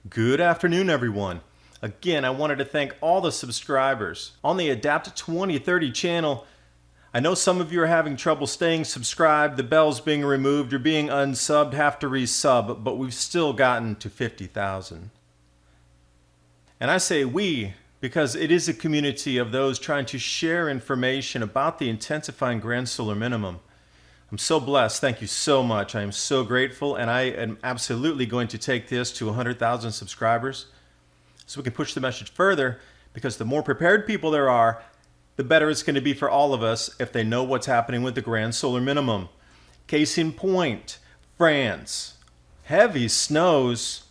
Good afternoon, everyone. Again, I wanted to thank all the subscribers on the Adapt 2030 channel. I know some of you are having trouble staying subscribed, the bell's being removed, you're being unsubbed, have to resub, but we've still gotten to 50,000. And I say we because it is a community of those trying to share information about the intensifying grand solar minimum. I'm so blessed. Thank you so much. I am so grateful, and I am absolutely going to take this to 100,000 subscribers so we can push the message further, because the more prepared people there are, the better it's going to be for all of us if they know what's happening with the grand solar minimum. Case in point, France. Heavy snows.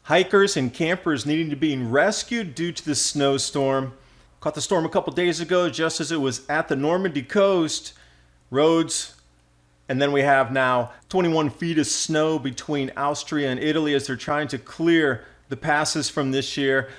Hikers and campers needing to be rescued due to the snowstorm. Caught the storm a couple days ago just as it was at the Normandy coast. Roads, and then we have now 21 feet of snow between Austria and Italy as they're trying to clear the passes from this year.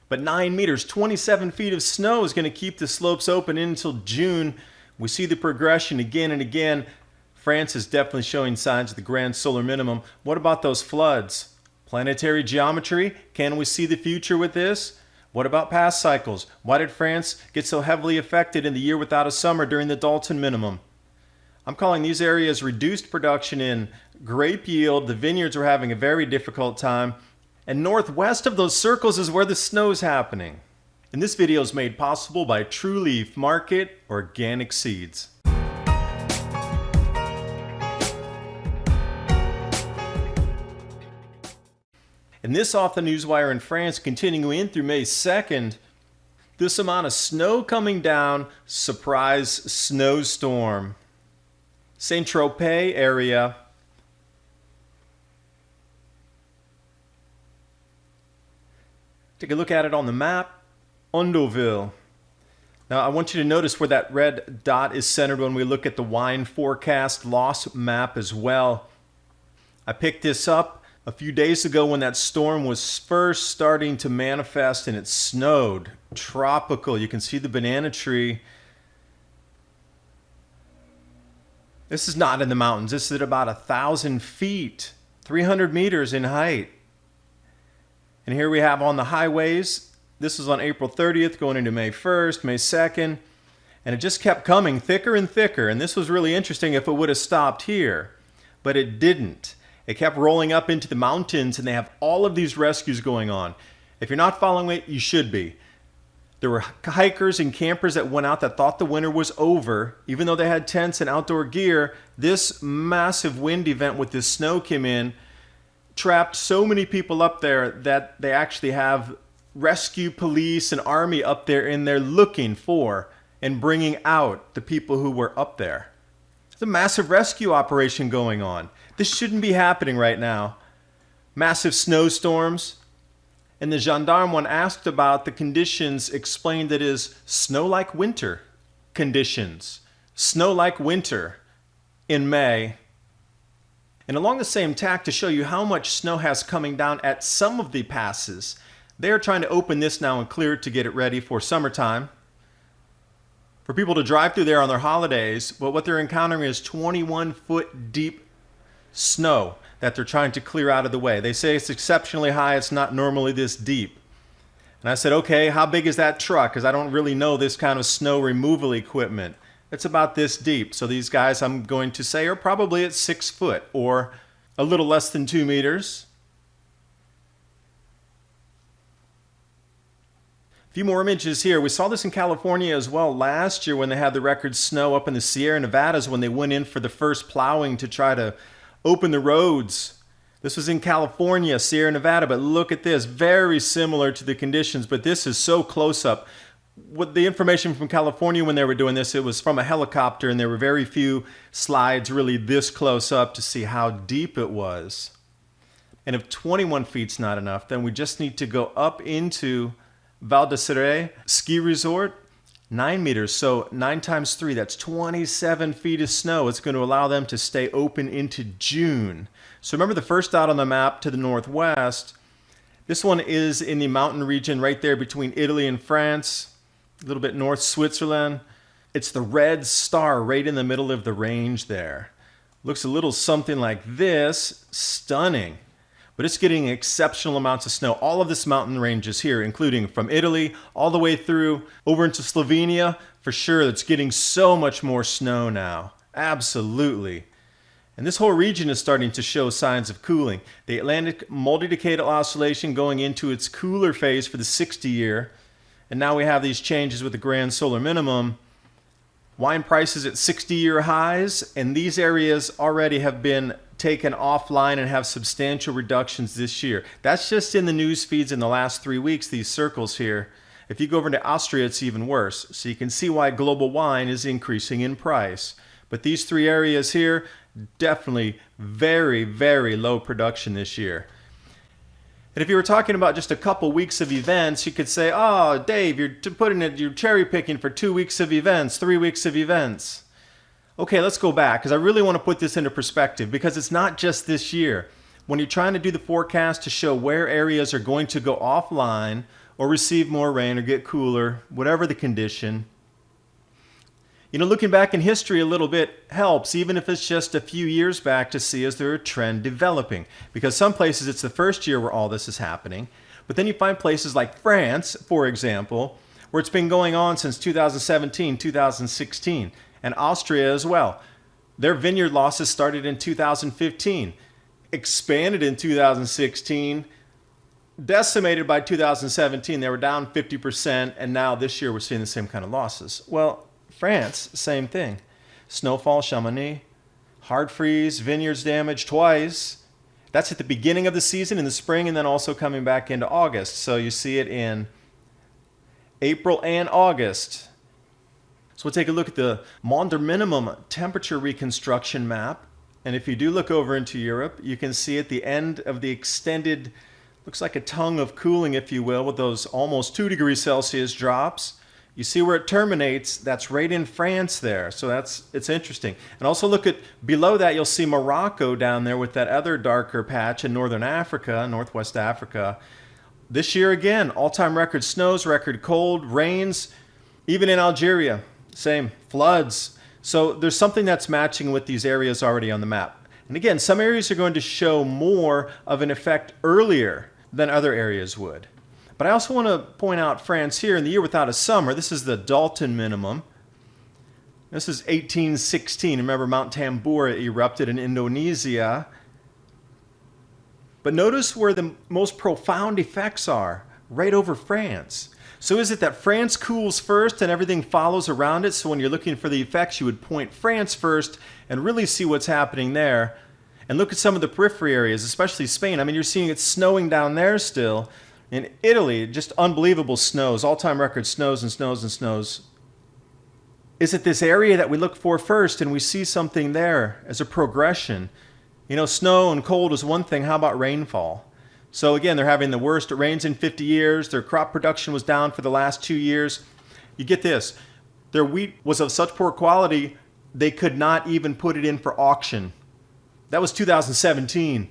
But 9 meters, 27 feet of snow is going to keep the slopes open until June. We see the progression again and again. France is definitely showing signs of the grand solar minimum. What about those floods? Planetary geometry, can we see the future with this? What about past cycles? Why did France get so heavily affected in the year without a summer during the Dalton minimum? I'm calling these areas reduced production in grape yield. The vineyards are having a very difficult time. And northwest of those circles is where the snow's happening. And this video is made possible by True Leaf Market Organic Seeds. And this off the newswire in France, continuing through May 2nd, this amount of snow coming down, surprise snowstorm. Saint-Tropez area. Take a look at it on the map. Ondoville. Now I want you to notice where that red dot is centered when we look at the wine forecast loss map as well. I picked this up a few days ago when that storm was first starting to manifest and it snowed. Tropical. You can see the banana tree. This is not in the mountains. This is at about 1,000 feet, 300 meters in height. And here we have on the highways. This was on April 30th going into May 1st, May 2nd. And it just kept coming thicker and thicker. And this was really interesting if it would have stopped here. But it didn't. It kept rolling up into the mountains, and they have all of these rescues going on. If you're not following it, you should be. There were hikers and campers that went out that thought the winter was over. Even though they had tents and outdoor gear, this massive wind event with this snow came in, trapped so many people up there that they actually have rescue police and army up there in there looking for and bringing out the people who were up there. It's a massive rescue operation going on. This shouldn't be happening right now. Massive snowstorms. And the gendarme, when asked about the conditions, explained that it is snow-like winter conditions. Snow-like winter in May. And along the same tack, to show you how much snow has coming down at some of the passes, they are trying to open this now and clear it to get it ready for summertime. For people to drive through there on their holidays, but what they're encountering is 21-foot deep snow that they're trying to clear out of the way. They say it's exceptionally high. It's not normally this deep. And I said, okay, how big is that truck? Because I don't really know this kind of snow removal equipment. It's about this deep. So these guys, I'm going to say, are probably at 6 foot or a little less than 2 meters. A few more images here. We saw this in California as well last year when they had the record snow up in the Sierra Nevadas when they went in for the first plowing to try to open the roads. This was in California, Sierra Nevada, but look at this. Very similar to the conditions, but this is so close up. With the information from California when they were doing this, it was from a helicopter, and there were very few slides really this close up to see how deep it was. And if 21 feet's not enough, then we just need to go up into Val d'Isere ski resort. 9 meters, so 9 times 3, that's 27 feet of snow. It's going to allow them to stay open into June. So remember the first dot on the map to the northwest. This one is in the mountain region right there between Italy and France, a little bit north Switzerland. It's the red star right in the middle of the range there. Looks a little something like this. Stunning. but it's getting exceptional amounts of snow. All of this mountain ranges here, including from Italy all the way through over into Slovenia, for sure, it's getting so much more snow now. Absolutely. And this whole region is starting to show signs of cooling. The Atlantic multi-decadal oscillation going into its cooler phase for the 60 year. And now we have these changes with the grand solar minimum. Wine prices at 60-year highs, and these areas already have been taken offline and have substantial reductions this year. That's just in the news feeds in the last 3 weeks, these circles here. If you go over to Austria, it's even worse. So you can see why global wine is increasing in price. But these 3 areas here, definitely very, very low production this year. And if you were talking about just a couple weeks of events, you could say, oh, Dave, you're cherry picking for 2 weeks of events, 3 weeks of events. Okay, let's go back, because I really want to put this into perspective, because it's not just this year. When you're trying to do the forecast to show where areas are going to go offline or receive more rain or get cooler, whatever the condition, looking back in history a little bit helps, even if it's just a few years back, to see is there a trend developing. Because some places it's the first year where all this is happening, but then you find places like France, for example, where it's been going on since 2017, 2016, and Austria as well. Their vineyard losses started in 2015, expanded in 2016, decimated by 2017. They were down 50%, and now this year we're seeing the same kind of losses. Well, France, same thing. Snowfall, Chamonix, hard freeze, vineyards damaged twice. That's at the beginning of the season in the spring, and then also coming back into August. So you see it in April and August. So we'll take a look at the Maunder minimum temperature reconstruction map. And if you do look over into Europe, you can see at the end of the extended, looks like a tongue of cooling, if you will, with those almost 2 degrees Celsius drops. You see where it terminates, that's right in France there. So it's interesting. And also look at below that, you'll see Morocco down there with that other darker patch in northern Africa, northwest Africa. This year again, all-time record snows, record cold, rains, even in Algeria, same, floods. So there's something that's matching with these areas already on the map. And again, some areas are going to show more of an effect earlier than other areas would. But I also want to point out France here in the year without a summer. This is the Dalton minimum. This is 1816. Remember, Mount Tambora erupted in Indonesia. But notice where the most profound effects are, right over France. So is it that France cools first and everything follows around it? So when you're looking for the effects, you would point France first and really see what's happening there. And look at some of the periphery areas, especially Spain. I mean, you're seeing it snowing down there still. In Italy, just unbelievable snows, all-time record snows and snows and snows. Is it this area that we look for first and we see something there as a progression? Snow and cold is one thing. How about rainfall? So again, they're having the worst rains in 50 years. Their crop production was down for the last 2 years. You get this. Their wheat was of such poor quality, they could not even put it in for auction. That was 2017.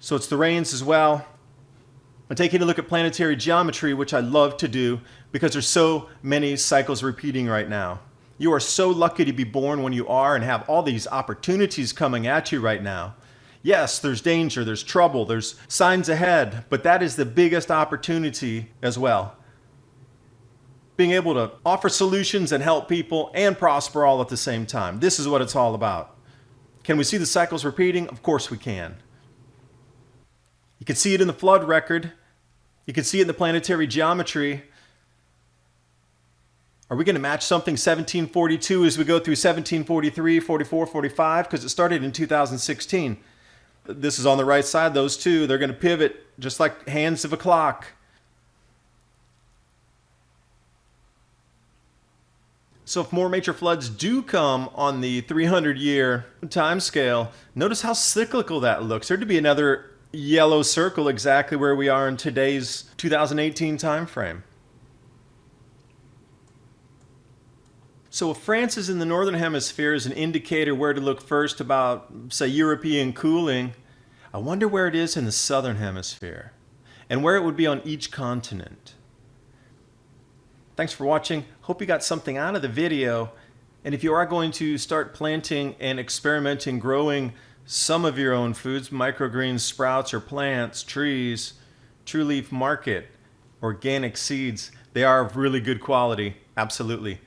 So it's the rains as well. I'm taking a look at planetary geometry, which I love to do because there's so many cycles repeating right now. You are so lucky to be born when you are and have all these opportunities coming at you right now. Yes, there's danger, there's trouble, there's signs ahead, but that is the biggest opportunity as well. Being able to offer solutions and help people and prosper all at the same time. This is what it's all about. Can we see the cycles repeating? Of course we can. You can see it in the flood record. You can see it in the planetary geometry. Are we going to match something 1742 as we go through 1743, 44, 45? Because it started in 2016. This is on the right side, those two. They're going to pivot just like hands of a clock. So if more major floods do come on the 300-year time scale, notice how cyclical that looks. There'd be another yellow circle exactly where we are in today's 2018 time frame. So if France is in the northern hemisphere as an indicator where to look first about, say, European cooling, I wonder where it is in the southern hemisphere and where it would be on each continent. Thanks for watching. Hope you got something out of the video. And if you are going to start planting and experimenting growing some of your own foods, microgreens, sprouts, or plants, trees, True Leaf Market, organic seeds. They are of really good quality, absolutely.